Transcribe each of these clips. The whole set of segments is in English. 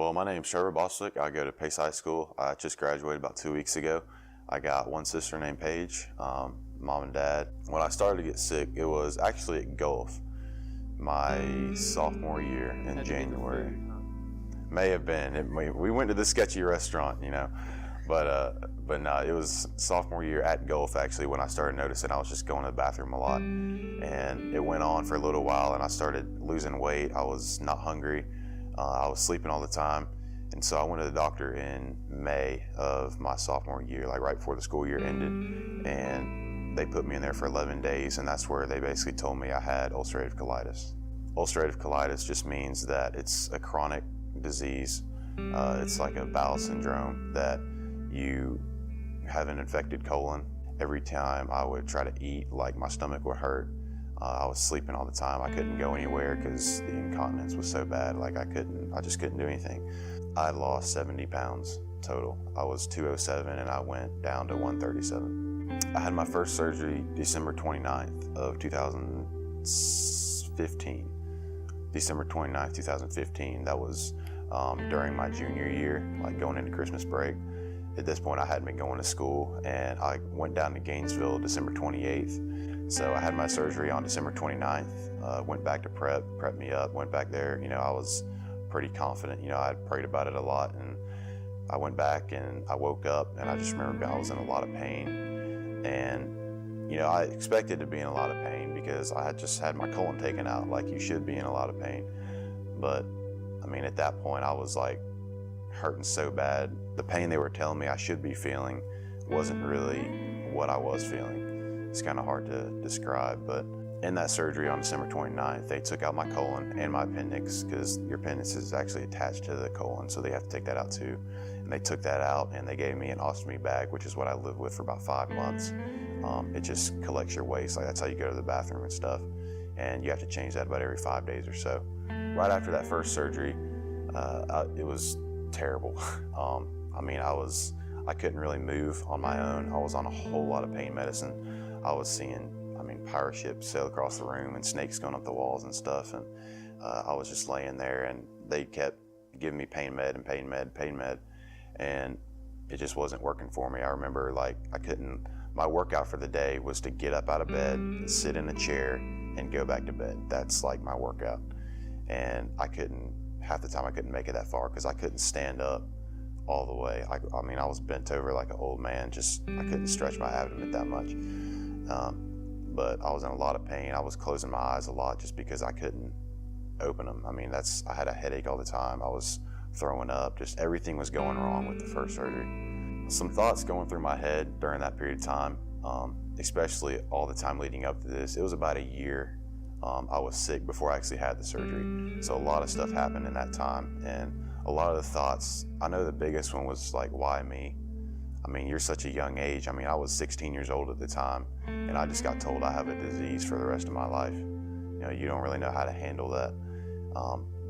Well, my name's Trevor Bostwick. I go to Pace High School. I just graduated about 2 weeks ago. I got one sister named Paige, mom and dad. When I started to get sick, it was actually at Gulf, my sophomore year in January. May have been. We went to the sketchy restaurant, but no, it was sophomore year at Gulf actually when I started noticing I was just going to the bathroom a lot. And it went on for a little while and I started losing weight. I was not hungry. I was sleeping all the time. And so I went to the doctor in May of my sophomore year, like right before the school year ended. And they put me in there for 11 days, and that's where they basically told me I had ulcerative colitis. Ulcerative colitis just means that it's a chronic disease. It's like a bowel syndrome that you have an infected colon. Every time I would try to eat, like my stomach would hurt. I was sleeping all the time. I couldn't go anywhere because the incontinence was so bad. Like I just couldn't do anything. I lost 70 pounds total. I was 207 and I went down to 137. I had my first surgery December 29th of 2015. December 29th, 2015. That was during my junior year, like going into Christmas break. At this point, I hadn't been going to school, and I went down to Gainesville December 28th. So I had my surgery on December 29th, went back to prepped me up, went back there. I was pretty confident. I had prayed about it a lot, and I went back and I woke up and I just remember I was in a lot of pain. And, I expected to be in a lot of pain because I had just had my colon taken out, like you should be in a lot of pain. But, at that point I was like hurting so bad. The pain they were telling me I should be feeling wasn't really what I was feeling. It's kind of hard to describe, but in that surgery on December 29th, they took out my colon and my appendix because your appendix is actually attached to the colon, so they have to take that out too. And they took that out and they gave me an ostomy bag, which is what I lived with for about 5 months. It just collects your waste, like that's how you go to the bathroom and stuff. And you have to change that about every 5 days or so. Right after that first surgery, it was terrible. I couldn't really move on my own. I was on a whole lot of pain medicine. I was seeing, pirate ships sail across the room and snakes going up the walls and stuff. And I was just laying there and they kept giving me pain med. And it just wasn't working for me. I remember my workout for the day was to get up out of bed, sit in a chair and go back to bed. That's like my workout. And half the time I couldn't make it that far because I couldn't stand up all the way. I was bent over like an old man, I couldn't stretch my abdomen that much. But I was in a lot of pain. I was closing my eyes a lot just because I couldn't open them. I had a headache all the time. I was throwing up, just everything was going wrong with the first surgery. Some thoughts going through my head during that period of time, especially all the time leading up to this. It was about a year I was sick before I actually had the surgery. So a lot of stuff happened in that time, and a lot of the thoughts, I know the biggest one was like, why me? You're such a young age. I was 16 years old at the time, and I just got told I have a disease for the rest of my life. You don't really know how to handle that.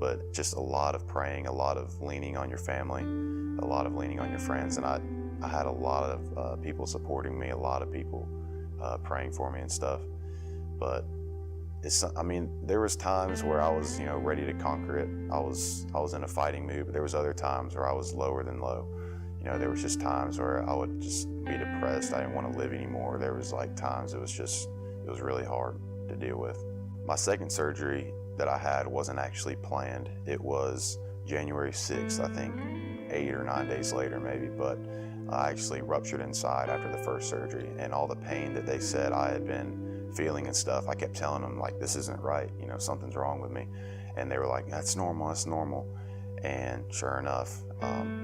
But just a lot of praying, a lot of leaning on your family, a lot of leaning on your friends, and I had a lot of people supporting me, a lot of people praying for me and stuff. But there was times where I was, ready to conquer it. I was in a fighting mood, but there was other times where I was lower than low. There was just times where I would just be depressed. I didn't want to live anymore. There was times it was really hard to deal with. My second surgery that I had wasn't actually planned. It was January 6th, I think 8 or 9 days later maybe, but I actually ruptured inside after the first surgery, and all the pain that they said I had been feeling and stuff, I kept telling them like, this isn't right, something's wrong with me. And they were like, that's normal. And sure enough,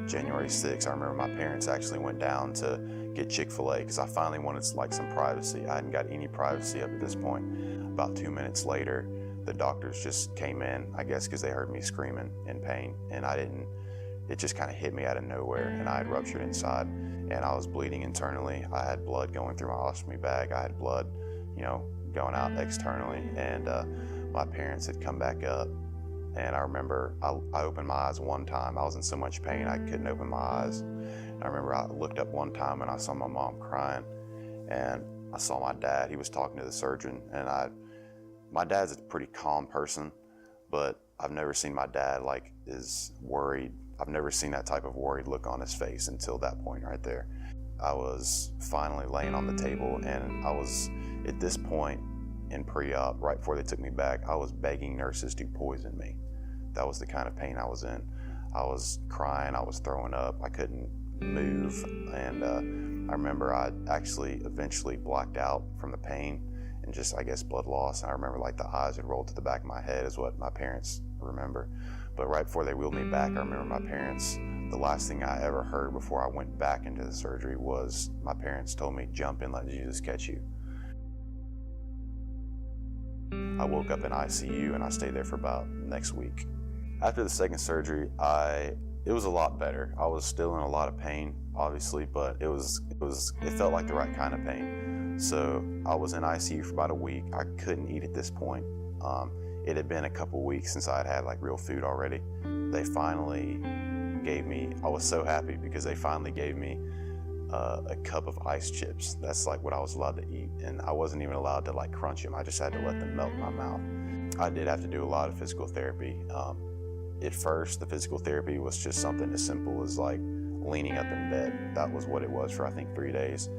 January 6th, I remember my parents actually went down to get Chick-fil-A because I finally wanted some privacy. I hadn't got any privacy up at this point. About 2 minutes later, the doctors just came in, I guess because they heard me screaming in pain, and it just kind of hit me out of nowhere, and I had ruptured inside, and I was bleeding internally. I had blood going through my ostomy bag. I had blood, going out externally, and my parents had come back up. And I remember I opened my eyes one time. I was in so much pain I couldn't open my eyes. And I remember I looked up one time and I saw my mom crying. And I saw my dad. He was talking to the surgeon. And my dad's a pretty calm person, but I've never seen my dad as worried I've never seen that type of worried look on his face until that point right there. I was finally laying on the table, and I was, at this point in pre-op, right before they took me back, I was begging nurses to poison me. That was the kind of pain I was in. I was crying, I was throwing up, I couldn't move, and I remember I actually eventually blacked out from the pain and just, I guess, blood loss. And I remember like the eyes had rolled to the back of my head is what my parents remember. But right before they wheeled me back, I remember my parents, the last thing I ever heard before I went back into the surgery was my parents told me, "Jump and let Jesus catch you." I woke up in ICU and I stayed there for about next week. After the second surgery, it was a lot better. I was still in a lot of pain, obviously, but it felt like the right kind of pain. So I was in ICU for about a week. I couldn't eat at this point. It had been a couple weeks since I had like real food already. They finally gave me, I was so happy because they finally gave me a cup of ice chips. That's like what I was allowed to eat, and I wasn't even allowed to like crunch them. I just had to let them melt in my mouth. I did have to do a lot of physical therapy. At first, the physical therapy was just something as simple as like leaning up in bed. That was what it was for I think 3 days.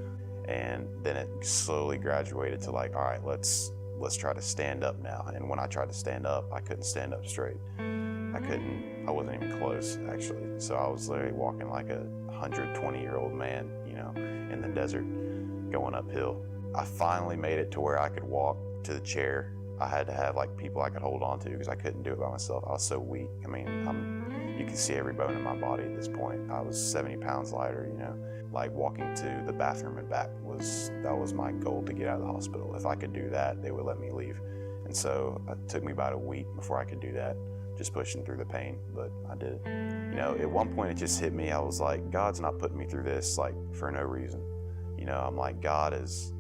And then it slowly graduated to like, all right, let's try to stand up now. And when I tried to stand up, I couldn't stand up straight. I wasn't even close actually. So I was literally walking like a 120-year-old man, you know, in the desert going uphill. I finally made it to where I could walk to the chair. I had to have like people I could hold on to because I couldn't do it by myself. I was so weak. I mean, you can see every bone in my body at this point. I was 70 pounds lighter, you know. Like walking to the bathroom and back that was my goal to get out of the hospital. If I could do that, they would let me leave. And so it took me about a week before I could do that, just pushing through the pain, but I did it. You know, at one point it just hit me. I was like, God's not putting me through this like for no reason. You know, I'm like, God is,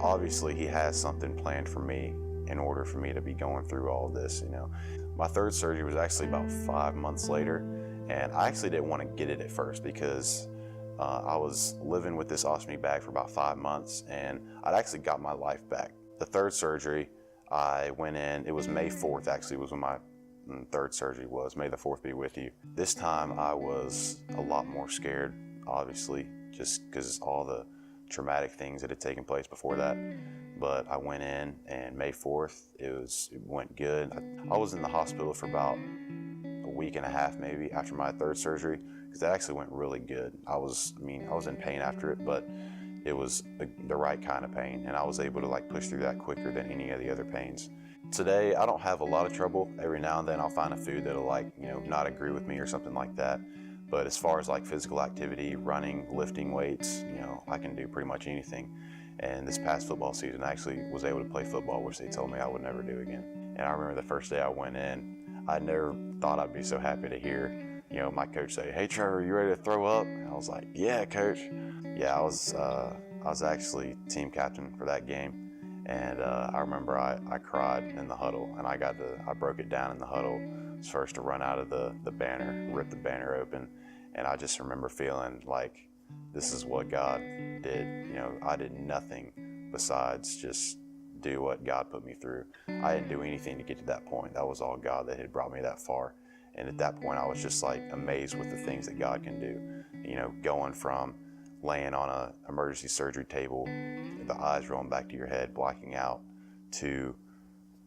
obviously he has something planned for me in order for me to be going through all of this, you know. My third surgery was actually about 5 months later, and I actually didn't want to get it at first because I was living with this ostomy bag for about 5 months, and I'd actually got my life back. The third surgery, I went in, it was May 4th actually was when my third surgery was. May the 4th be with you. This time I was a lot more scared, obviously, just because all the traumatic things that had taken place before that. But I went in, and May 4th, it went good. I was in the hospital for about a week and a half maybe after my third surgery, because that actually went really good. I was in pain after it, but it was the right kind of pain, and I was able to like push through that quicker than any of the other pains. Today, I don't have a lot of trouble. Every now and then I'll find a food that'll like, you know, not agree with me or something like that. But as far as like physical activity, running, lifting weights, you know, I can do pretty much anything. And this past football season, I actually was able to play football, which they told me I would never do again. And I remember the first day I went in, I never thought I'd be so happy to hear, you know, my coach say, "Hey Trevor, you ready to throw up?" And I was like, "Yeah, coach." Yeah, I was actually team captain for that game. And I remember I cried in the huddle, and I broke it down in the huddle. I was first to run out of the banner, rip the banner open. And I just remember feeling like this is what God did. You know, I did nothing besides just do what God put me through. I didn't do anything to get to that point. That was all God that had brought me that far. And at that point, I was just like amazed with the things that God can do. You know, going from laying on an emergency surgery table, the eyes rolling back to your head, blacking out, to,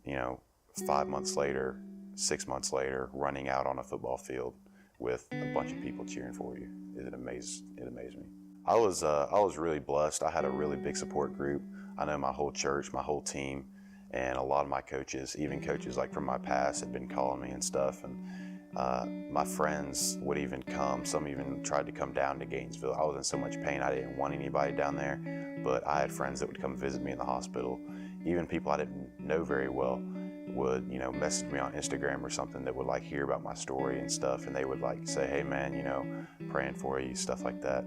you know, 5 months later, 6 months later, running out on a football field with a bunch of people cheering for you. It amazed me. I was really blessed. I had a really big support group. I know my whole church, my whole team, and a lot of my coaches, even coaches like from my past, had been calling me and stuff. And my friends would even come. Some even tried to come down to Gainesville. I was in so much pain, I didn't want anybody down there. But I had friends that would come visit me in the hospital. Even people I didn't know very well would, you know, message me on Instagram or something that would like hear about my story and stuff, and they would like say, "Hey man, you know, praying for you," stuff like that.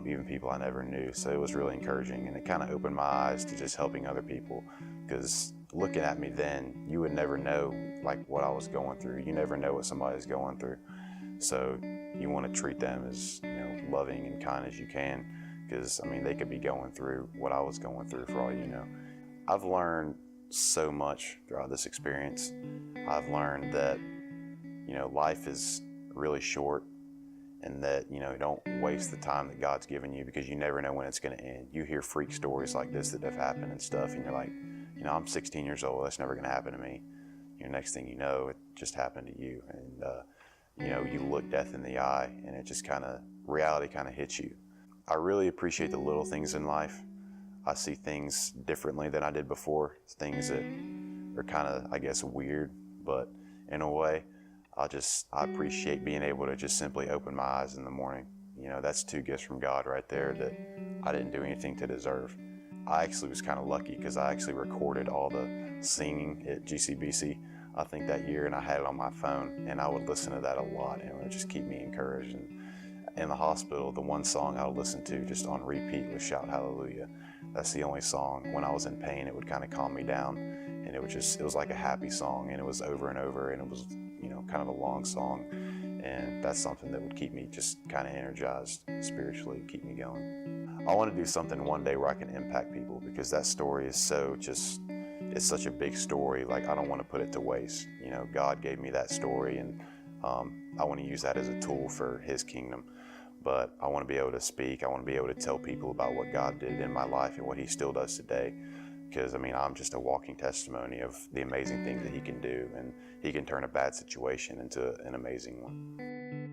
Even people I never knew. So it was really encouraging, and it kind of opened my eyes to just helping other people, because looking at me then, you would never know like what I was going through. You never know what somebody's going through. So you want to treat them as, you know, loving and kind as you can, because I mean, they could be going through what I was going through for all you know. I've learned so much throughout this experience. I've learned that, you know, life is really short, and that, you know, don't waste the time that God's given you, because you never know when it's going to end. You hear freak stories like this that have happened and stuff, and you're like, you know, I'm 16 years old, that's never going to happen to me. You know, next thing you know, it just happened to you. And, you know, you look death in the eye, and it just kind of, reality kind of hits you. I really appreciate the little things in life. I see things differently than I did before, things that are kind of, I guess, weird, but in a way, I appreciate being able to just simply open my eyes in the morning. You know, that's 2 gifts from God right there that I didn't do anything to deserve. I actually was kind of lucky, because I actually recorded all the singing at GCBC, I think, that year, and I had it on my phone, and I would listen to that a lot, and it would just keep me encouraged. And in the hospital, the one song I would listen to just on repeat was Shout Hallelujah. That's the only song. When I was in pain, it would kind of calm me down, and it was like a happy song, and it was over and over, and it was, you know, kind of a long song, and that's something that would keep me just kind of energized spiritually, keep me going. I want to do something one day where I can impact people, because that story is it's such a big story. Like, I don't want to put it to waste. You know, God gave me that story, and I want to use that as a tool for His kingdom. But I want to be able to speak. I want to be able to tell people about what God did in my life and what He still does today. Because, I mean, I'm just a walking testimony of the amazing things that He can do, and He can turn a bad situation into an amazing one.